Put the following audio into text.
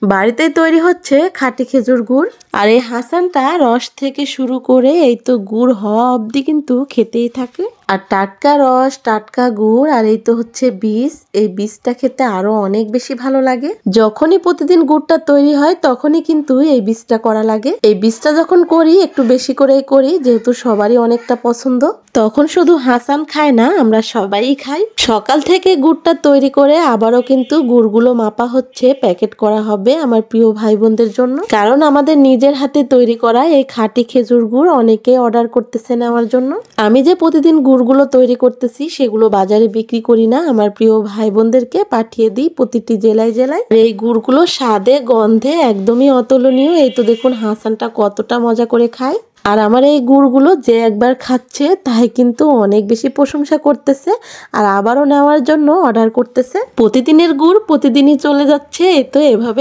বাড়িতেই তৈরি হচ্ছে খাঁটি খেজুর গুড়। আর এই হাসানটা রস থেকে শুরু করে এই তো গুড় হওয়া অবধি কিন্তু খেতেই থাকে। আর টাটকা রস, টাটকা গুড়, আর এই তো হচ্ছে বীজ। এই বীজটা খেতে আরো অনেক বেশি ভালো লাগে। যখনই প্রতিদিন গুড়টা তৈরি হয় তখনই কিন্তু এই বীজটা করা লাগে। এই বীজটা যখন করি একটু বেশি করেই করি, যেহেতু সবারই অনেকটা পছন্দ। তখন শুধু হাসান খায় না, আমরা সবাই খাই। সকাল থেকে গুড়টা তৈরি করে আবারও কিন্তু গুড়গুলো মাপা হচ্ছে, প্যাকেট করা হবে আমার প্রিয় ভাই বোনদের জন্য। কারণ আমাদের নিজের হাতে তৈরি করা এই খাঁটি খেজুর গুড় অনেকে অর্ডার করতেছে নেওয়ার জন্য। আমি যে প্রতিদিন গুড়গুলো তৈরি করতেছি সেগুলো বাজারে বিক্রি করি না, আমার প্রিয় ভাই বোনদেরকে পাঠিয়ে দিই প্রতিটি জেলায় জেলায়। এই গুড়গুলো স্বাদে গন্ধে একদমই অতুলনীয়। এই তো দেখুন হাসানটা কতটা মজা করে খায়। আর আমার এই গুড়গুলো যে একবার খাচ্ছে তাই কিন্তু অনেক বেশি প্রশংসা করতেছে, আর আবারও নেওয়ার জন্য অর্ডার করতেছে। প্রতিদিনের গুড় প্রতিদিনই চলে যাচ্ছে। এই তো এভাবে